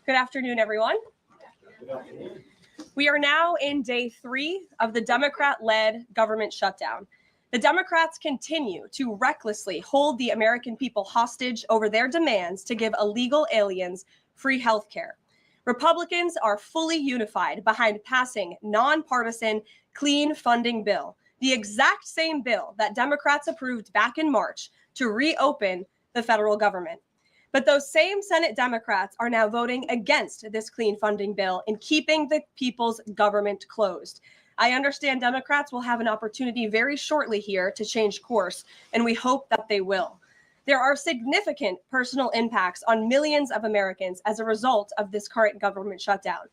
Good afternoon, everyone. We are now in day 3 of the Democrat-led government shutdown. The Democrats continue to recklessly hold the American people hostage over their demands to give illegal aliens free health care. Republicans are fully unified behind passing nonpartisan clean funding bill, the exact same bill that Democrats approved back in March to reopen the federal government. But those same Senate Democrats are now voting against this clean funding bill and keeping the people's government closed. I understand Democrats will have an opportunity very shortly here to change course, and we hope that they will. There are significant personal impacts on millions of Americans as a result of this current government shutdown.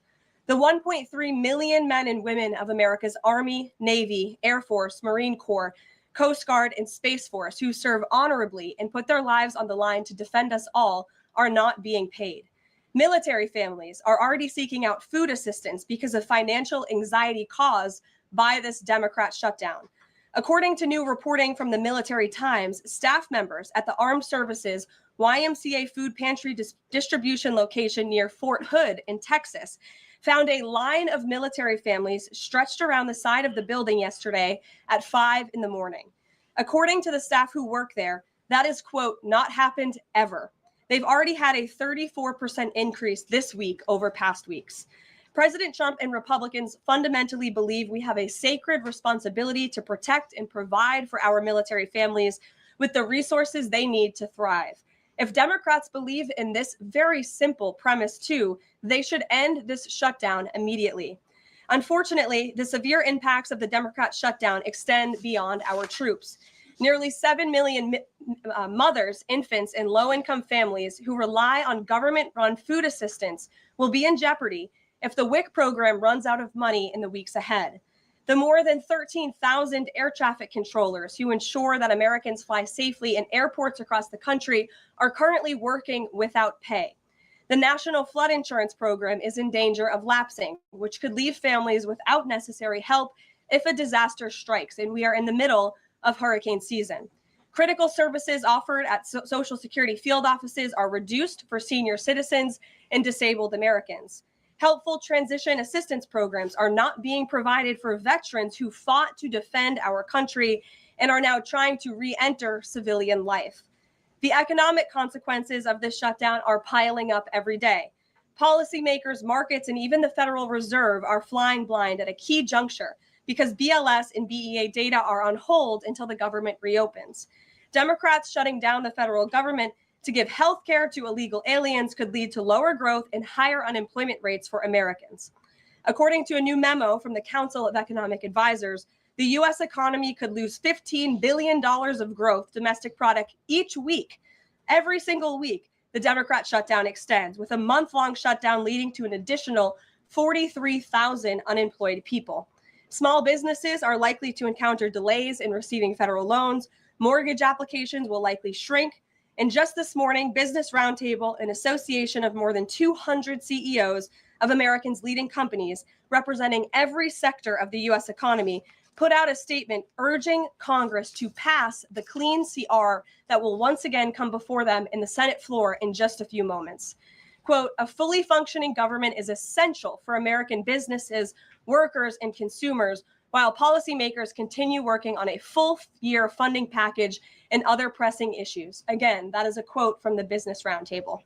The 1.3 million men and women of America's Army, Navy, Air Force, Marine Corps, Coast Guard, and Space Force who serve honorably and put their lives on the line to defend us all are not being paid. Military families are already seeking out food assistance because of financial anxiety caused by this Democrat shutdown. According to new reporting from the Military Times, staff members at the Armed Services YMCA food pantry distribution location near Fort Hood in Texas found a line of military families stretched around the side of the building yesterday at 5 in the morning. According to the staff who work there, that is, quote, not happened ever. They've already had a 34% increase this week over past weeks. President Trump and Republicans fundamentally believe we have a sacred responsibility to protect and provide for our military families with the resources they need to thrive. If Democrats believe in this very simple premise too, they should end this shutdown immediately. Unfortunately, the severe impacts of the Democrat shutdown extend beyond our troops. Nearly 7 million mothers, infants, and low-income families who rely on government-run food assistance will be in jeopardy if the WIC program runs out of money in the weeks ahead. The more than 13,000 air traffic controllers who ensure that Americans fly safely in airports across the country are currently working without pay. The National Flood Insurance Program is in danger of lapsing, which could leave families without necessary help if a disaster strikes, and we are in the middle of hurricane season. Critical services offered at Social Security field offices are reduced for senior citizens and disabled Americans. Helpful transition assistance programs are not being provided for veterans who fought to defend our country and are now trying to re-enter civilian life. The economic consequences of this shutdown are piling up every day. Policymakers, markets, and even the Federal Reserve are flying blind at a key juncture because BLS and BEA data are on hold until the government reopens. Democrats shutting down the federal government to give health care to illegal aliens could lead to lower growth and higher unemployment rates for Americans. According to a new memo from the Council of Economic Advisors, the U.S. economy could lose $15 billion of growth domestic product each week. Every single week, the Democrat shutdown extends, with a month-long shutdown leading to an additional 43,000 unemployed people. Small businesses are likely to encounter delays in receiving federal loans. Mortgage applications will likely shrink. And just this morning, Business Roundtable, an association of more than 200 CEOs of Americans' leading companies representing every sector of the U.S. economy, put out a statement urging Congress to pass the clean CR that will once again come before them in the Senate floor in just a few moments. Quote, a fully functioning government is essential for American businesses, workers, and consumers, while policymakers continue working on a full-year funding package and other pressing issues. Again, that is a quote from the Business Roundtable.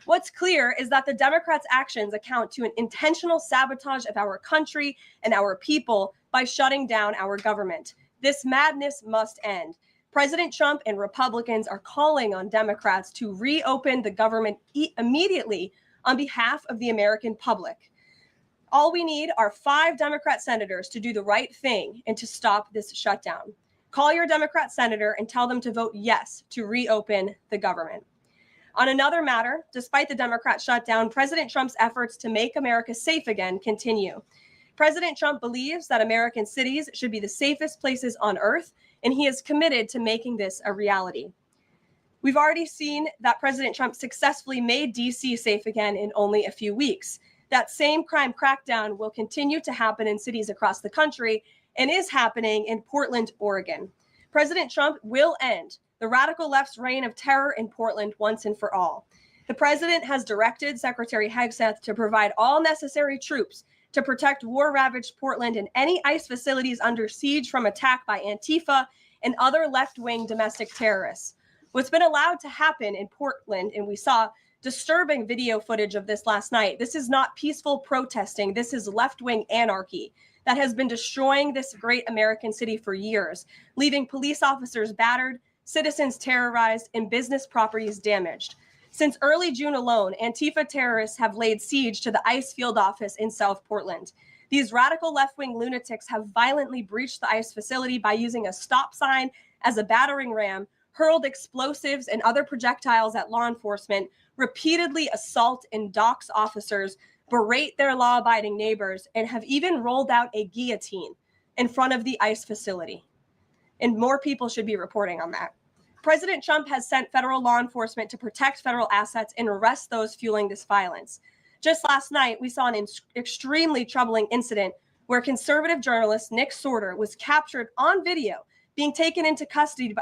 What's clear is that the Democrats' actions account to an intentional sabotage of our country and our people by shutting down our government. This madness must end. President Trump and Republicans are calling on Democrats to reopen the government immediately on behalf of the American public. All we need are 5 Democrat senators to do the right thing and to stop this shutdown. Call your Democrat senator and tell them to vote yes to reopen the government. On another matter, despite the Democrat shutdown, President Trump's efforts to make America safe again continue. President Trump believes that American cities should be the safest places on earth, and he is committed to making this a reality. We've already seen that President Trump successfully made D.C. safe again in only a few weeks. That same crime crackdown will continue to happen in cities across the country and is happening in Portland, Oregon. President Trump will end the radical left's reign of terror in Portland once and for all. The president has directed Secretary Hegseth to provide all necessary troops to protect war-ravaged Portland and any ICE facilities under siege from attack by Antifa and other left-wing domestic terrorists. What's been allowed to happen in Portland, and we saw disturbing video footage of this last night, this is not peaceful protesting, this is left-wing anarchy that has been destroying this great American city for years, leaving police officers battered, citizens terrorized, and business properties damaged. Since early June alone, Antifa terrorists have laid siege to the ICE field office in South Portland. These radical left-wing lunatics have violently breached the ICE facility by using a stop sign as a battering ram, hurled explosives and other projectiles at law enforcement, repeatedly assault and dox officers, berate their law-abiding neighbors, and have even rolled out a guillotine in front of the ICE facility. And more people should be reporting on that. President Trump has sent federal law enforcement to protect federal assets and arrest those fueling this violence. Just last night, we saw an extremely troubling incident where conservative journalist Nick Sorter was captured on video being taken into custody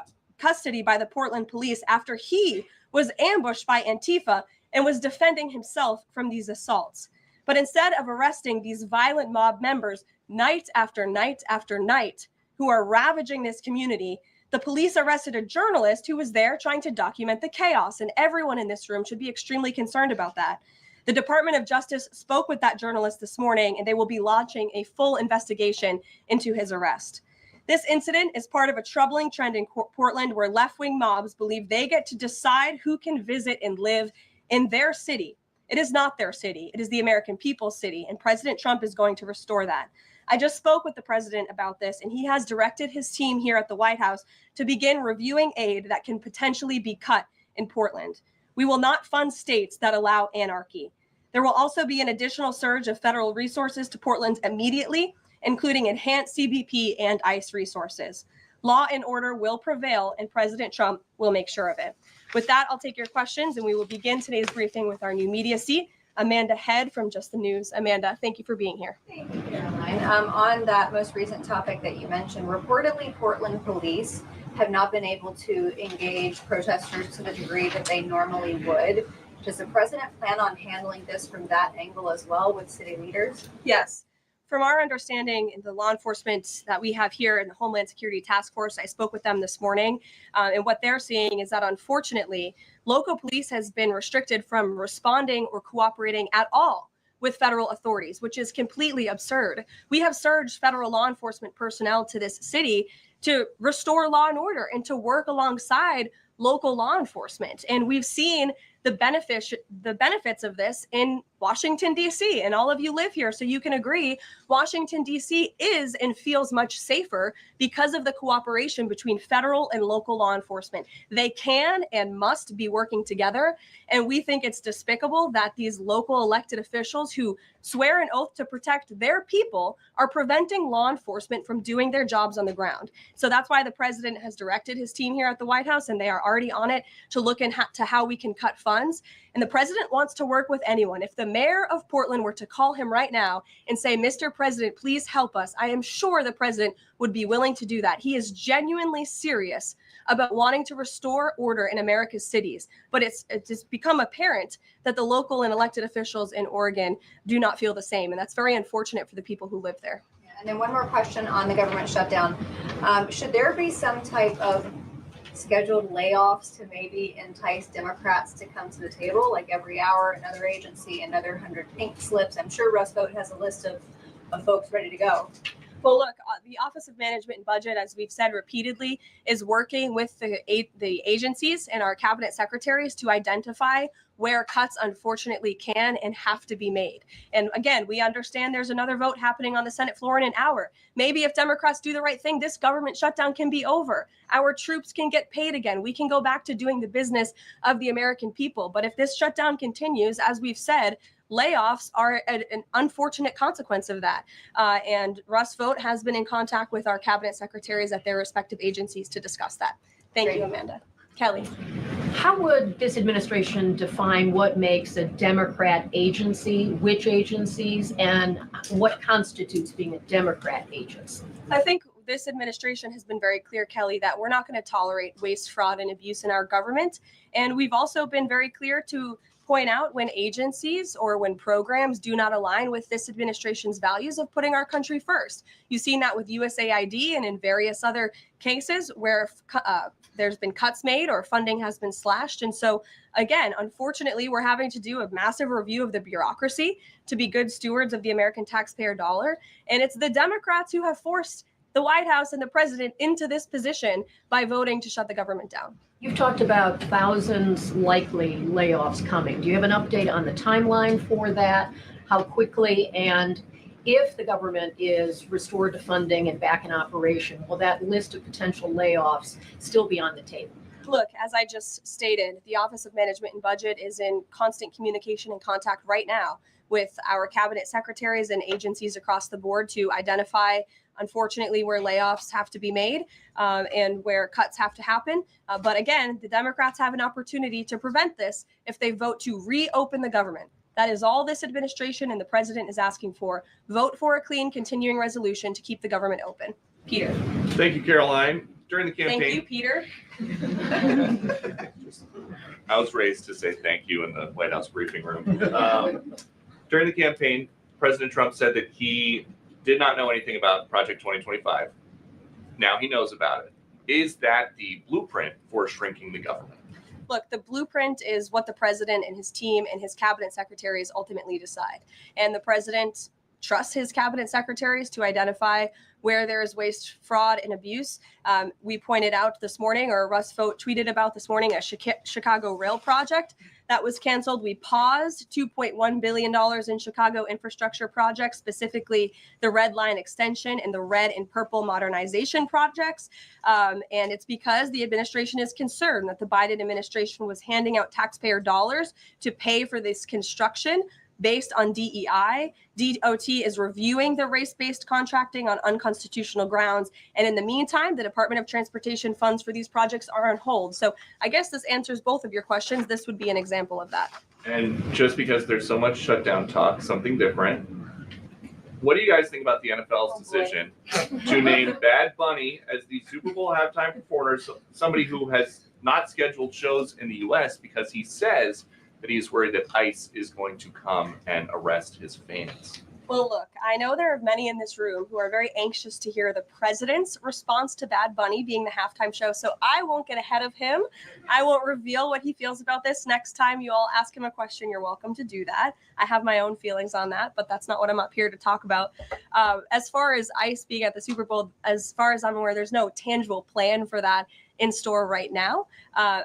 by the Portland police after he was ambushed by Antifa and was defending himself from these assaults. But instead of arresting these violent mob members night after night after night who are ravaging this community, the police arrested a journalist who was there trying to document the chaos, and everyone in this room should be extremely concerned about that. The Department of Justice spoke with that journalist this morning, and they will be launching a full investigation into his arrest. This incident is part of a troubling trend in Portland where left-wing mobs believe they get to decide who can visit and live in their city. It is not their city. It is the American people's city, and President Trump is going to restore that. I just spoke with the president about this, and he has directed his team here at the White House to begin reviewing aid that can potentially be cut in Portland. We will not fund states that allow anarchy. There will also be an additional surge of federal resources to Portland immediately, including enhanced CBP and ICE resources. Law and order will prevail, and President Trump will make sure of it. With that, I'll take your questions, and we will begin today's briefing with our new media seat, Amanda Head from Just the News. Amanda, thank you for being here. Thank you, Caroline. On that most recent topic that you mentioned, reportedly Portland police have not been able to engage protesters to the degree that they normally would. Does the president plan on handling this from that angle as well with city leaders? Yes. From our understanding, the law enforcement that we have here in the Homeland Security Task Force, I spoke with them this morning, and what they're seeing is that unfortunately, local police has been restricted from responding or cooperating at all with federal authorities, which is completely absurd. We have surged federal law enforcement personnel to this city to restore law and order and to work alongside local law enforcement. And we've seen the benefits of this in Washington, D.C. And all of you live here, so you can agree Washington, D.C. is and feels much safer because of the cooperation between federal and local law enforcement. They can and must be working together. And we think it's despicable that these local elected officials who swear an oath to protect their people are preventing law enforcement from doing their jobs on the ground. So that's why the president has directed his team here at the White House, and they are already on it to look into how we can cut funds. And the president wants to work with anyone. If the mayor of Portland were to call him right now and say, "Mr. President, please help us," I am sure the president would be willing to do that. He is genuinely serious about wanting to restore order in America's cities. But it's just become apparent that the local and elected officials in Oregon do not feel the same. And that's very unfortunate for the people who live there. And then one more question on the government shutdown. Should there be some type of scheduled layoffs to maybe entice Democrats to come to the table, like every hour, another agency, another 100 pink slips? I'm sure Russ Vought has a list of folks ready to go. Well, look, the Office of Management and Budget, as we've said repeatedly, is working with the agencies and our cabinet secretaries to identify where cuts unfortunately can and have to be made. And again, we understand there's another vote happening on the Senate floor in an hour. Maybe if Democrats do the right thing, this government shutdown can be over. Our troops can get paid again. We can go back to doing the business of the American people. But if this shutdown continues, as we've said, layoffs are an unfortunate consequence of that. And Russ Vought has been in contact with our cabinet secretaries at their respective agencies to discuss that. Thank you, Amanda. Kelly. How would this administration define what makes a Democrat agency, which agencies, and what constitutes being a Democrat agency? I think this administration has been very clear, Kelly, that we're not going to tolerate waste, fraud, and abuse in our government. And we've also been very clear to point out when agencies or when programs do not align with this administration's values of putting our country first. You've seen that with USAID and in various other cases where there's been cuts made or funding has been slashed. And so, again, unfortunately, we're having to do a massive review of the bureaucracy to be good stewards of the American taxpayer dollar. And it's the Democrats who have forced the White House and the president into this position by voting to shut the government down. You've talked about thousands likely layoffs coming. Do you have an update on the timeline for that? How quickly? And if the government is restored to funding and back in operation, will that list of potential layoffs still be on the table? Look, as I just stated, the Office of Management and Budget is in constant communication and contact right now with our cabinet secretaries and agencies across the board to identify, unfortunately, where layoffs have to be made and where cuts have to happen. But again, the Democrats have an opportunity to prevent this if they vote to reopen the government. That is all this administration and the president is asking for. Vote for a clean continuing resolution to keep the government open. Peter. Thank you, Caroline. During the campaign, Thank you, Peter. I was raised to say thank you in the White House briefing room. During the campaign, President Trump said that he did not know anything about Project 2025. Now he knows about it. Is that the blueprint for shrinking the government? Look, the blueprint is what the president and his team and his cabinet secretaries ultimately decide. And the president trusts his cabinet secretaries to identify where there is waste, fraud, and abuse. We pointed out this morning, or Russ Vogt tweeted about this morning, a Chicago rail project that was canceled. We paused $2.1 billion in Chicago infrastructure projects, specifically the Red Line extension and the red and purple modernization projects. And it's because the administration is concerned that the Biden administration was handing out taxpayer dollars to pay for this construction based on DEI. DOT is reviewing the race-based contracting on unconstitutional grounds. And in the meantime, the Department of Transportation funds for these projects are on hold. So I guess this answers both of your questions. This would be an example of that. And just because there's so much shutdown talk, something different. What do you guys think about the NFL's decision to name Bad Bunny as the Super Bowl halftime performer, somebody who has not scheduled shows in the U.S. because he says that he's worried that ICE is going to come and arrest his fans? Well, look, I know there are many in this room who are very anxious to hear the president's response to Bad Bunny being the halftime show. So I won't get ahead of him. I won't reveal what he feels about this. Next time you all ask him a question, you're welcome to do that. I have my own feelings on that, but that's not what I'm up here to talk about. As far as ICE being at the Super Bowl, as far as I'm aware, there's no tangible plan for that in store right now.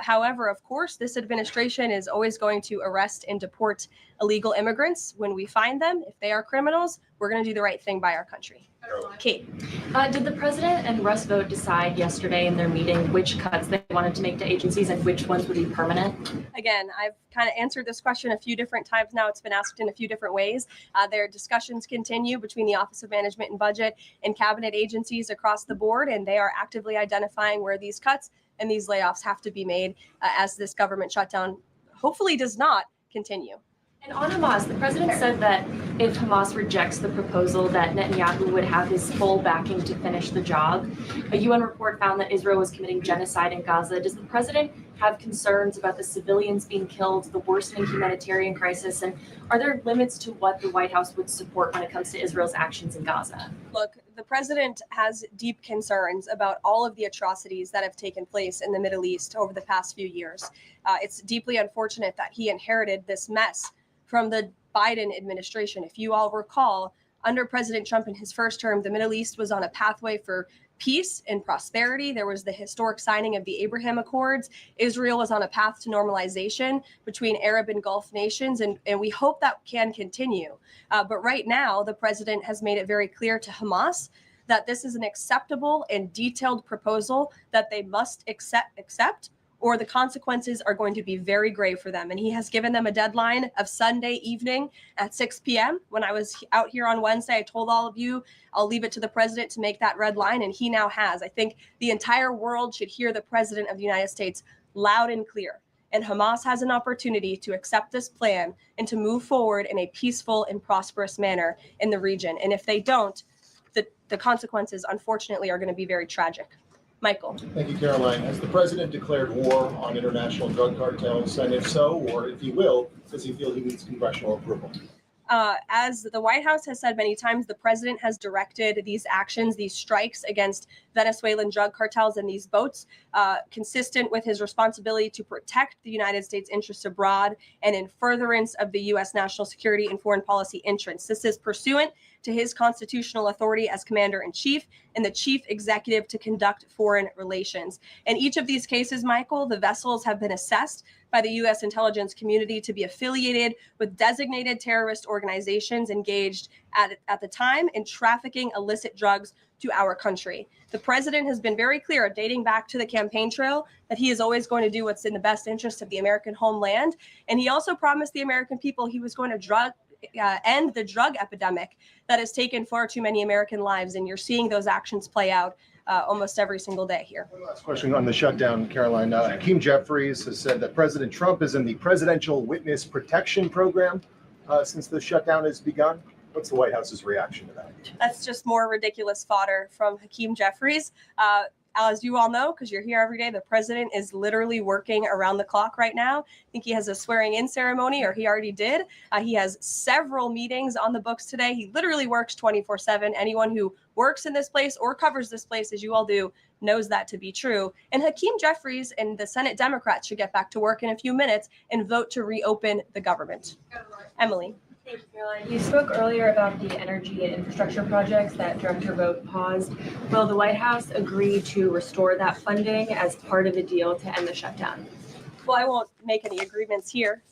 However, of course, this administration is always going to arrest and deport illegal immigrants when we find them. If they are criminals, we're going to do the right thing by our country. Kate. Did the president and Russ Vogt decide yesterday in their meeting which cuts they wanted to make to agencies and which ones would be permanent? Again, I've kind of answered this question a few different times now. It's been asked in a few different ways. Their discussions continue between the Office of Management and Budget and cabinet agencies across the board, and they are actively identifying where these cuts and these layoffs have to be made as this government shutdown hopefully does not continue. And on Hamas, the president said that if Hamas rejects the proposal, that Netanyahu would have his full backing to finish the job. A UN report found that Israel was committing genocide in Gaza. Does the president have concerns about the civilians being killed, the worsening humanitarian crisis, and are there limits to what the White House would support when it comes to Israel's actions in Gaza? Look, the president has deep concerns about all of the atrocities that have taken place in the Middle East over the past few years. It's deeply unfortunate that he inherited this mess from the Biden administration. If you all recall, under President Trump in his first term, the Middle East was on a pathway for peace and prosperity. There was the historic signing of the Abraham Accords. Israel was on a path to normalization between Arab and Gulf nations, and we hope that can continue. But right now, the president has made it very clear to Hamas that this is an acceptable and detailed proposal that they must accept, or the consequences are going to be very grave for them. And he has given them a deadline of Sunday evening at 6 p.m. When I was out here on Wednesday, I told all of you, I'll leave it to the president to make that red line, and he now has. I think the entire world should hear the president of the United States loud and clear. And Hamas has an opportunity to accept this plan and to move forward in a peaceful and prosperous manner in the region. And if they don't, the consequences, unfortunately, are going to be very tragic. Michael. Thank you, Caroline. Has the president declared war on international drug cartels? And if so, or if he will, does he feel he needs congressional approval? As the White House has said many times, the president has directed these actions, these strikes against Venezuelan drug cartels and these boats, consistent with his responsibility to protect the United States interests abroad and in furtherance of the U.S. national security and foreign policy interests. This is pursuant to his constitutional authority as commander-in-chief and the chief executive to conduct foreign relations. In each of these cases, Michael, the vessels have been assessed by the U.S. intelligence community to be affiliated with designated terrorist organizations engaged at the time in trafficking illicit drugs to our country. The president has been very clear, dating back to the campaign trail, that he is always going to do what's in the best interest of the American homeland. And he also promised the American people he was going to end the drug epidemic that has taken far too many American lives. And you're seeing those actions play out almost every single day here. One last question on the shutdown, Caroline. Hakeem Jeffries has said that President Trump is in the Presidential Witness Protection Program since the shutdown has begun. What's the White House's reaction to that? That's just more ridiculous fodder from Hakeem Jeffries. As you all know, because you're here every day, the president is literally working around the clock right now. I think he has a swearing-in ceremony, or he already did. He has several meetings on the books today. He literally works 24/7. Anyone who works in this place or covers this place, as you all do, knows that to be true. And Hakeem Jeffries and the Senate Democrats should get back to work in a few minutes and vote to reopen the government. Emily. Thank you, Caroline. You spoke earlier about the energy and infrastructure projects that Director Vogt paused. Will the White House agree to restore that funding as part of a deal to end the shutdown? Well, I won't make any agreements here.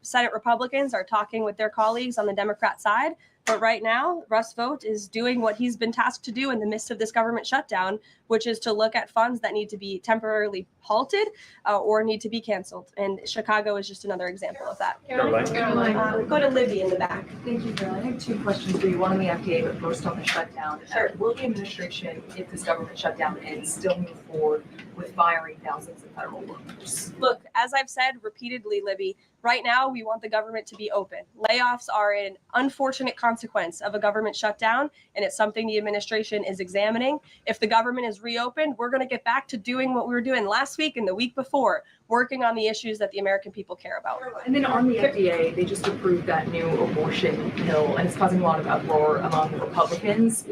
Senate Republicans are talking with their colleagues on the Democrat side. But right now, Russ Vought is doing what he's been tasked to do in the midst of this government shutdown, which is to look at funds that need to be temporarily halted or need to be canceled. And Chicago is just another example of that. Caroline. Go to Libby in the back. Thank you, Caroline. I have two questions for you. One on the FDA, but first on the shutdown. Sure. Will the administration, if this government shutdown ends, still move forward with firing thousands of federal workers? Look, as I've said repeatedly, Libby, right now we want the government to be open. Layoffs are an unfortunate consequence of a government shutdown, and it's something the administration is examining. If the government is reopened, we're going to get back to doing what we were doing last week and the week before, working on the issues that the American people care about. And then on the FDA, they just approved that new abortion pill, and it's causing a lot of uproar among Republicans.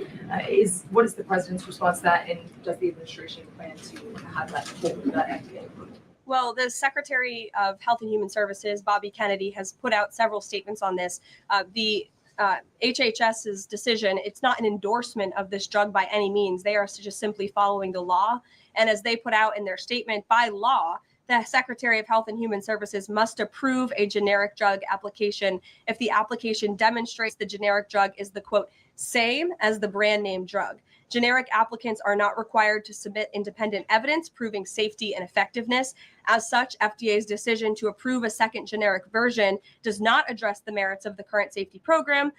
What is the president's response to that, and does the administration plan to have that FDA approved? Well, the Secretary of Health and Human Services, Bobby Kennedy, has put out several statements on this. The HHS's decision, it's not an endorsement of this drug by any means. They are just simply following the law. And as they put out in their statement, by law, the Secretary of Health and Human Services must approve a generic drug application if the application demonstrates the generic drug is the, quote, same as the brand name drug. Generic applicants are not required to submit independent evidence proving safety and effectiveness. As such, FDA's decision to approve a second generic version does not address the merits of the current safety program.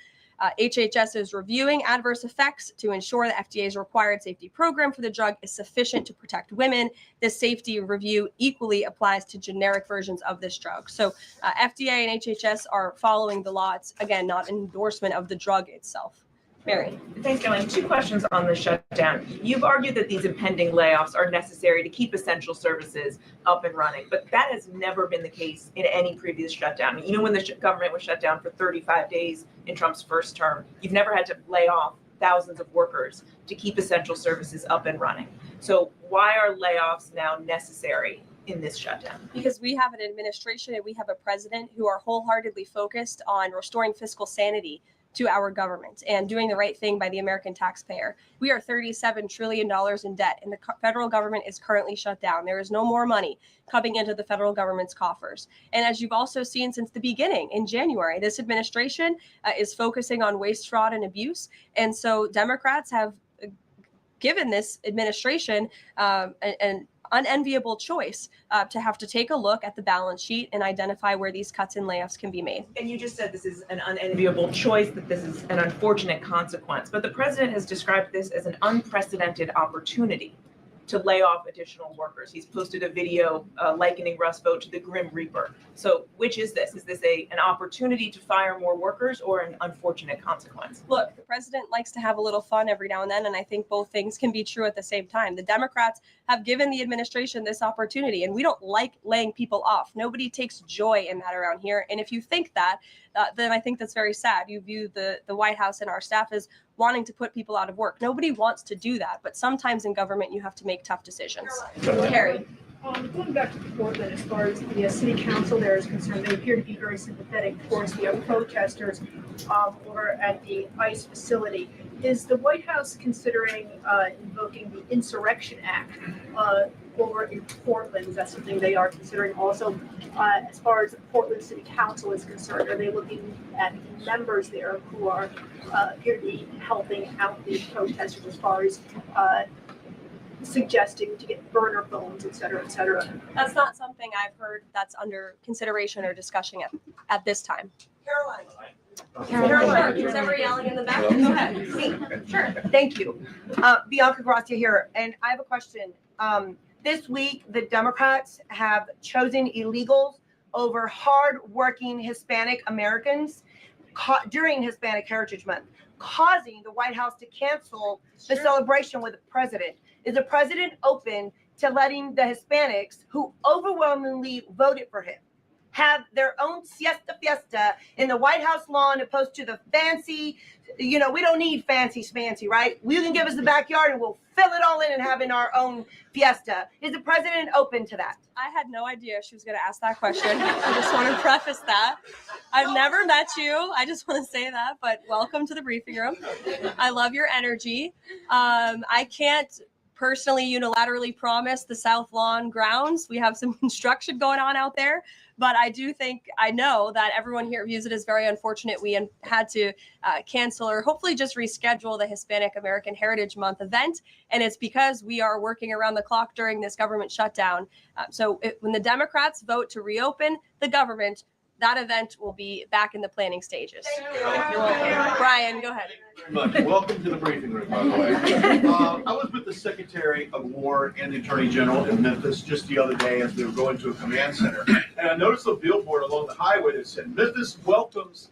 HHS is reviewing adverse effects to ensure the FDA's required safety program for the drug is sufficient to protect women. This safety review equally applies to generic versions of this drug. So FDA and HHS are following the law. It's, again, not an endorsement of the drug itself. Mary. Thanks, Caroline. Two questions on the shutdown. You've argued that these impending layoffs are necessary to keep essential services up and running, but that has never been the case in any previous shutdown. Even when the government was shut down for 35 days in Trump's first term, you've never had to lay off thousands of workers to keep essential services up and running. So why are layoffs now necessary in this shutdown? Because we have an administration and we have a president who are wholeheartedly focused on restoring fiscal sanity to our government and doing the right thing by the American taxpayer. We are $37 trillion in debt, and the federal government is currently shut down. There is no more money coming into the federal government's coffers. And as you've also seen since the beginning in January, this administration is focusing on waste, fraud, and abuse. And so Democrats have given this administration an unenviable choice to have to take a look at the balance sheet and identify where these cuts and layoffs can be made. And you just said this is an unenviable choice, that this is an unfortunate consequence, but the president has described this as an unprecedented opportunity to lay off additional workers. He's posted a video likening Rust Vote to the Grim Reaper. So which is this? Is this an opportunity to fire more workers or an unfortunate consequence? Look, the president likes to have a little fun every now and then, and I think both things can be true at the same time. The Democrats have given the administration this opportunity, and we don't like laying people off. Nobody takes joy in that around here. And if you think that, then I think that's very sad. You view the White House and our staff as wanting to put people out of work. Nobody wants to do that, but sometimes in government you have to make tough decisions. Carrie. Going back to Portland, as far as the city council there is concerned, they appear to be very sympathetic towards the protesters over at the ICE facility. Is the White House considering invoking the Insurrection Act over in Portland? Is that something they are considering? Also, as far as the Portland City Council is concerned, are they looking at members there who are appear to be helping out the protesters as far as suggesting to get burner phones, et cetera, et cetera? That's not something I've heard that's under consideration or discussion at this time. Caroline. Is everyone yelling in the back? Go ahead. Me. Sure. Thank you. Bianca Gracia here, and I have a question. This week, the Democrats have chosen illegals over hard-working Hispanic Americans during Hispanic Heritage Month, causing the White House to cancel the celebration with the president. Is the president open to letting the Hispanics who overwhelmingly voted for him have their own siesta fiesta in the White House lawn opposed to the fancy, we don't need fancy schmancy, right? You can give us the backyard and we'll fill it all in and have in our own fiesta. Is the president open to that? I had no idea she was going to ask that question. I just want to preface that. I've never met you. I just want to say that, but welcome to the briefing room. I love your energy. I can't personally unilaterally promise the South Lawn grounds. We have some construction going on out there, but I know that everyone here views it as very unfortunate we had to cancel or hopefully just reschedule the Hispanic American Heritage Month event. And it's because we are working around the clock during this government shutdown. When the Democrats vote to reopen the government, that event will be back in the planning stages. Brian, go ahead. Much. Welcome to the briefing room, by the way. I was with the Secretary of War and the Attorney General in Memphis just the other day as we were going to a command center. And I noticed a billboard along the highway that said, Memphis welcomes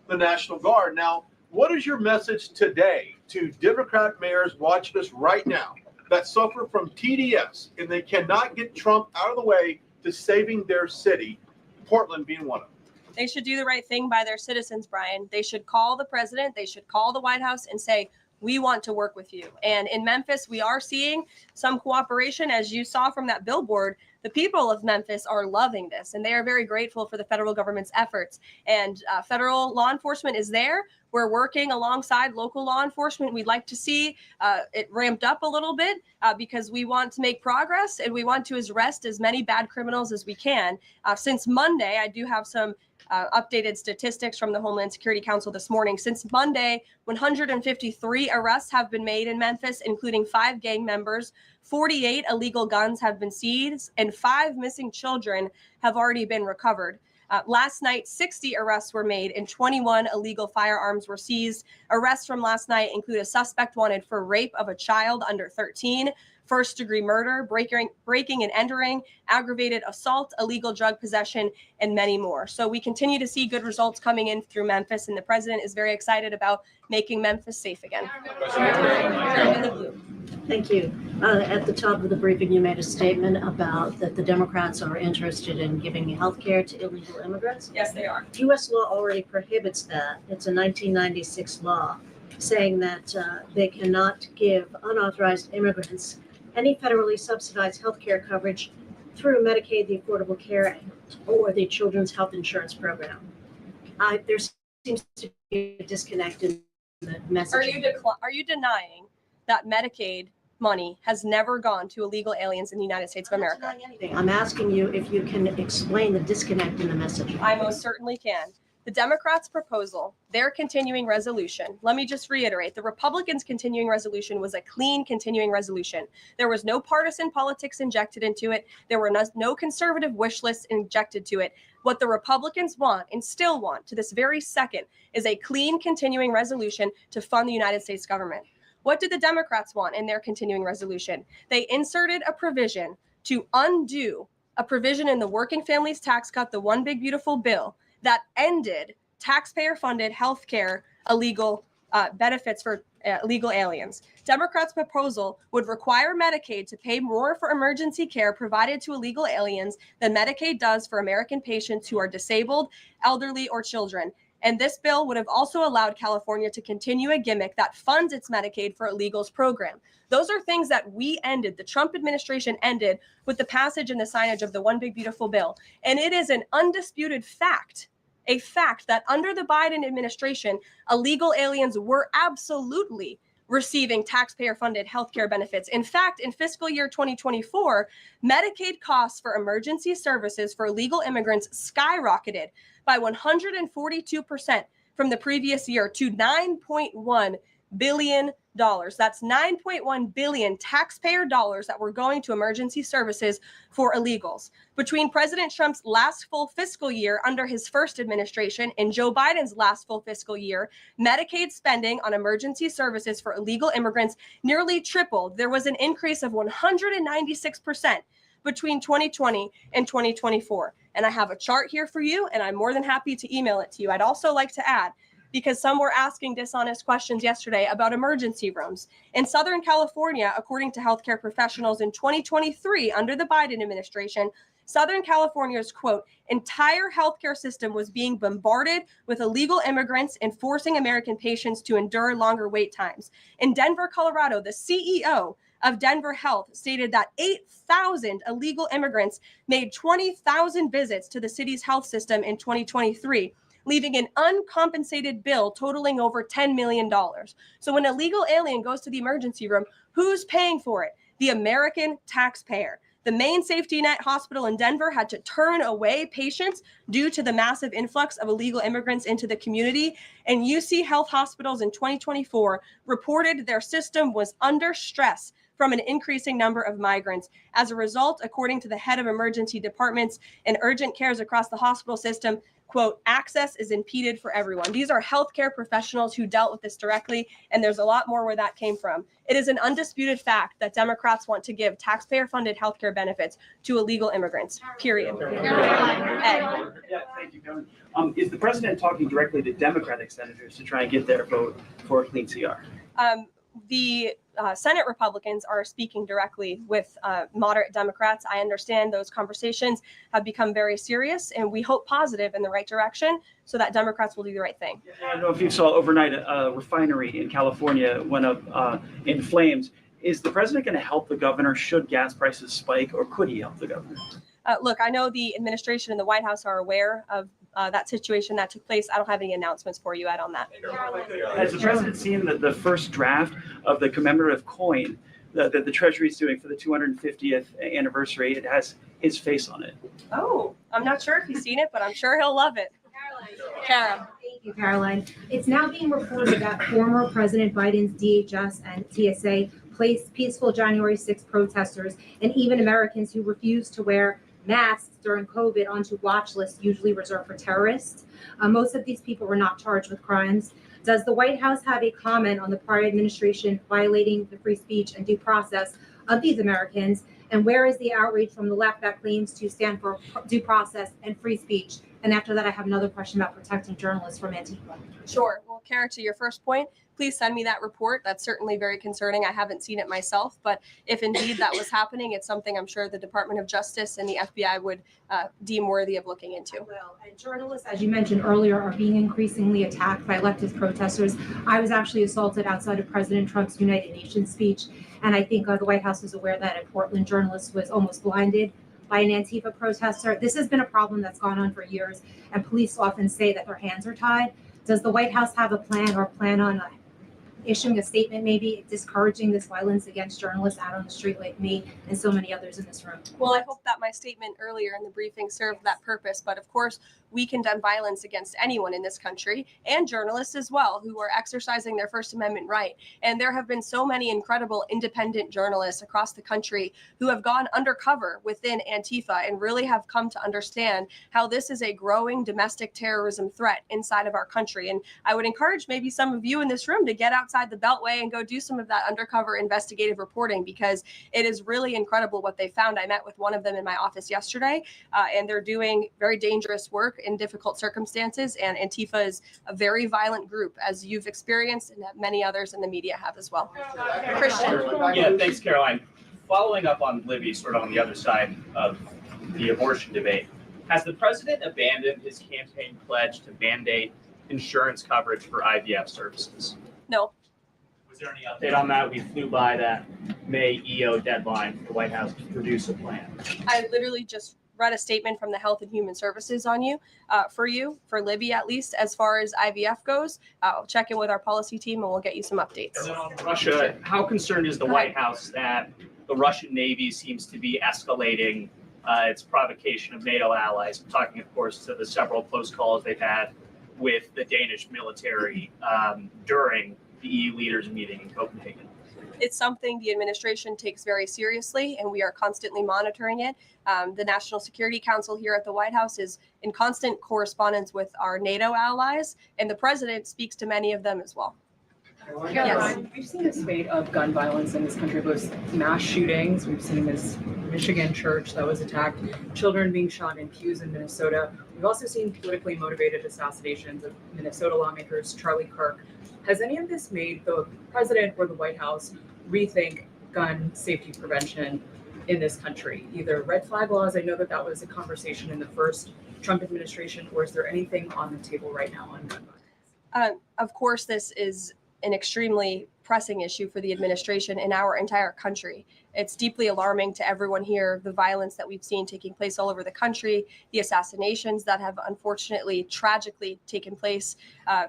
the National Guard. Now, what is your message today to Democrat mayors watching us right now that suffer from TDS and they cannot get Trump out of the way to saving their city, Portland being one of them? They should do the right thing by their citizens, Brian. They should call the president. They should call the White House and say, we want to work with you. And in Memphis, we are seeing some cooperation. As you saw from that billboard, the people of Memphis are loving this, and they are very grateful for the federal government's efforts. And federal law enforcement is there. We're working alongside local law enforcement. We'd like to see it ramped up a little bit because we want to make progress and we want to arrest as many bad criminals as we can. Since Monday, I do have some updated statistics from the Homeland Security Council this morning. Since Monday, 153 arrests have been made in Memphis, including 5 gang members. 48 illegal guns have been seized, and 5 missing children have already been recovered. Last night, 60 arrests were made and 21 illegal firearms were seized. Arrests from last night include a suspect wanted for rape of a child under 13, first-degree murder, breaking and entering, aggravated assault, illegal drug possession, and many more. So we continue to see good results coming in through Memphis, and the president is very excited about making Memphis safe again. Thank you. At the top of the briefing, you made a statement about that the Democrats are interested in giving health care to illegal immigrants. Yes, they are. U.S. law already prohibits that. It's a 1996 law saying that they cannot give unauthorized immigrants any federally subsidized health care coverage through Medicaid, the Affordable Care Act, or the Children's Health Insurance Program. There seems to be a disconnect in the message. Are you denying that Medicaid money has never gone to illegal aliens in the United States of America? I'm not denying anything. I'm asking you if you can explain the disconnect in the message. I most certainly can. The Democrats' proposal, their continuing resolution, let me just reiterate, the Republicans' continuing resolution was a clean continuing resolution. There was no partisan politics injected into it. There were no conservative wish lists injected to it. What the Republicans want and still want to this very second is a clean continuing resolution to fund the United States government. What did the Democrats want in their continuing resolution? They inserted a provision to undo a provision in the Working Families Tax Cut, the One Big Beautiful Bill, that ended taxpayer-funded health care illegal benefits for illegal aliens. Democrats' proposal would require Medicaid to pay more for emergency care provided to illegal aliens than Medicaid does for American patients who are disabled, elderly, or children. And this bill would have also allowed California to continue a gimmick that funds its Medicaid for illegals program. Those are things that we ended, the Trump administration ended with the passage and the signage of the One Big Beautiful Bill. And it is an undisputed fact, a fact that under the Biden administration, illegal aliens were absolutely receiving taxpayer-funded healthcare benefits. In fact, in fiscal year 2024, Medicaid costs for emergency services for illegal immigrants skyrocketed by 142% from the previous year to $9.1 billion. That's 9.1 billion taxpayer dollars that were going to emergency services for illegals. Between President Trump's last full fiscal year under his first administration and Joe Biden's last full fiscal year, Medicaid spending on emergency services for illegal immigrants nearly tripled. There was an increase of 196% between 2020 and 2024. And I have a chart here for you, and I'm more than happy to email it to you. I'd also like to add, because some were asking dishonest questions yesterday about emergency rooms. In Southern California, according to healthcare professionals in 2023, under the Biden administration, Southern California's, quote, entire healthcare system was being bombarded with illegal immigrants and forcing American patients to endure longer wait times. In Denver, Colorado, the CEO of Denver Health stated that 8,000 illegal immigrants made 20,000 visits to the city's health system in 2023, leaving an uncompensated bill totaling over $10 million. So when an illegal alien goes to the emergency room, who's paying for it? The American taxpayer. The main safety net hospital in Denver had to turn away patients due to the massive influx of illegal immigrants into the community. And UC Health Hospitals in 2024 reported their system was under stress from an increasing number of migrants. As a result, according to the head of emergency departments and urgent cares across the hospital system, quote, access is impeded for everyone. These are healthcare professionals who dealt with this directly, and there's a lot more where that came from. It is an undisputed fact that Democrats want to give taxpayer-funded healthcare benefits to illegal immigrants, period. Ed. Yeah, thank you, Kevin. Is the president talking directly to Democratic senators to try and get their vote for a clean CR? The Senate Republicans are speaking directly with moderate Democrats. I understand those conversations have become very serious, and we hope positive in the right direction so that Democrats will do the right thing. I don't know if you saw overnight a refinery in California went up in flames. Is the president going to help the governor should gas prices spike, or could he help the governor? Look, I know the administration and the White House are aware of that situation that took place. I don't have any announcements for you, Ed, on that. Has the president seen the first draft of the commemorative coin that the Treasury is doing for the 250th anniversary? It has his face on it. Oh, I'm not sure if he's seen it, but I'm sure he'll love it. Kara. Thank you, Caroline. It's now being reported that former President Biden's DHS and TSA placed peaceful January 6 protesters and even Americans who refused to wear masks during COVID onto watch lists usually reserved for terrorists. Most of these people were not charged with crimes. Does the White House have a comment on the prior administration violating the free speech and due process of these Americans? And where is the outrage from the left that claims to stand for due process and free speech? And after that, I have another question about protecting journalists from Antifa. Sure. Well, Kara, to your first point, please send me that report. That's certainly very concerning. I haven't seen it myself, but if indeed that was happening, it's something I'm sure the Department of Justice and the FBI would deem worthy of looking into. Well, and journalists, as you mentioned earlier, are being increasingly attacked by leftist protesters. I was actually assaulted outside of President Trump's United Nations speech, and I think the White House is aware that a Portland journalist was almost blinded by an Antifa protester. This has been a problem that's gone on for years, and police often say that their hands are tied. Does the White House have a plan or plan on issuing a statement, maybe discouraging this violence against journalists out on the street like me and so many others in this room? Well, I hope that my statement earlier in the briefing served that purpose. But of course, we condemn violence against anyone in this country, and journalists as well, who are exercising their First Amendment right. And there have been so many incredible independent journalists across the country who have gone undercover within Antifa and really have come to understand how this is a growing domestic terrorism threat inside of our country. And I would encourage maybe some of you in this room to get outside the Beltway and go do some of that undercover investigative reporting, because it is really incredible what they found. I met with one of them in my office yesterday, and they're doing very dangerous work in difficult circumstances. And Antifa is a very violent group, as you've experienced and that many others in the media have as well. Christian. Yeah, thanks, Caroline. Following up on Libby, sort of on the other side of the abortion debate, has the president abandoned his campaign pledge to mandate insurance coverage for IVF services? No. Was there any update on that? We flew by that May EO deadline for the White House to produce a plan. I literally just read a statement from the Health and Human Services on for Libby at least, as far as IVF goes. I'll check in with our policy team and we'll get you some updates. And then on Russia, how concerned is the White House that the Russian Navy seems to be escalating its provocation of NATO allies? I'm talking, of course, to the several close calls they've had with the Danish military during the EU leaders meeting in Copenhagen. It's something the administration takes very seriously, and we are constantly monitoring it. The National Security Council here at the White House is in constant correspondence with our NATO allies, and the president speaks to many of them as well. Caroline, we've seen a spate of gun violence in this country, both mass shootings. We've seen this Michigan church that was attacked, children being shot in pews in Minnesota. We've also seen politically motivated assassinations of Minnesota lawmakers, Charlie Kirk. Has any of this made the president or the White House rethink gun safety prevention in this country? Either red flag laws, I know that was a conversation in the first Trump administration, or is there anything on the table right now on gun violence? Of course, this is an extremely pressing issue for the administration in our entire country. It's deeply alarming to everyone here, the violence that we've seen taking place all over the country, the assassinations that have unfortunately, tragically taken place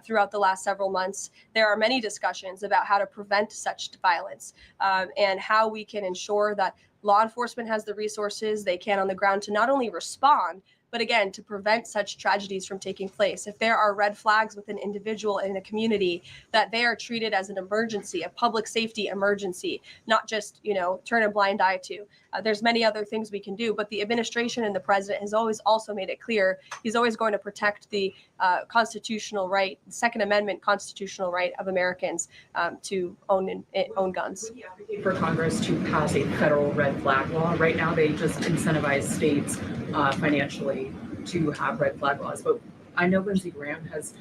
throughout the last several months. There are many discussions about how to prevent such violence and how we can ensure that law enforcement has the resources they can on the ground to not only respond, but again, to prevent such tragedies from taking place. If there are red flags with an individual in a community, that they are treated as an emergency, a public safety emergency, not just, turn a blind eye to. There's many other things we can do, but the administration and the president has always also made it clear he's always going to protect the constitutional right, the Second Amendment constitutional right of Americans to own guns. Would you advocate for Congress to pass a federal red flag law? Right now, they just incentivize states financially to have red flag laws. But I know Lindsey Graham has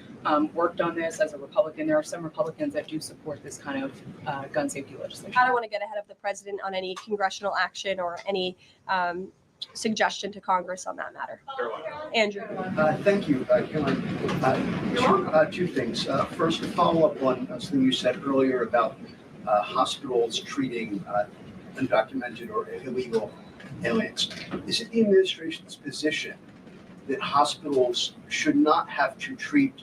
worked on this as a Republican. There are some Republicans that do support this kind of gun safety legislation. I don't want to get ahead of the president on any congressional action or any suggestion to Congress on that matter. Andrew. Thank you, Caroline. Two things. First, to follow up on something you said earlier about hospitals treating undocumented or illegal aliens. Is it the administration's position that hospitals should not have to treat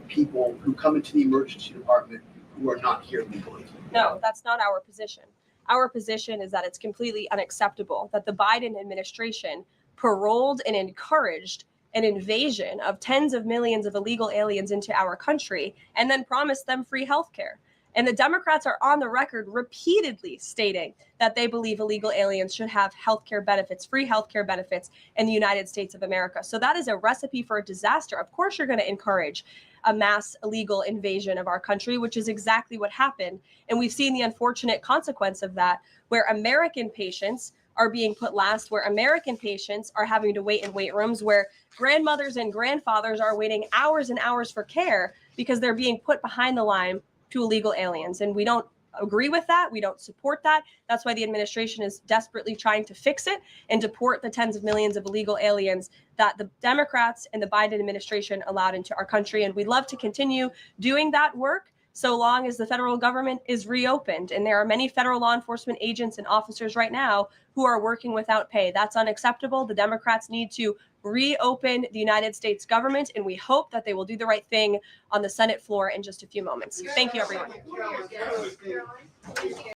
people who come into the emergency department who are not here legally? No, that's not our position. Our position is that it's completely unacceptable that the Biden administration paroled and encouraged an invasion of tens of millions of illegal aliens into our country and then promised them free health care. And the Democrats are on the record repeatedly stating that they believe illegal aliens should have healthcare benefits, free healthcare benefits in the United States of America. So that is a recipe for a disaster. Of course, you're going to encourage a mass illegal invasion of our country, which is exactly what happened. And we've seen the unfortunate consequence of that, where American patients are being put last, where American patients are having to wait in wait rooms, where grandmothers and grandfathers are waiting hours and hours for care because they're being put behind the line to illegal aliens. And we don't agree with that. We don't support that. That's why the administration is desperately trying to fix it and deport the tens of millions of illegal aliens that the Democrats and the Biden administration allowed into our country. And we'd love to continue doing that work so long as the federal government is reopened. And there are many federal law enforcement agents and officers right now who are working without pay. That's unacceptable. The Democrats need to reopen the United States government, and we hope that they will do the right thing on the Senate floor in just a few moments. Thank you, everyone.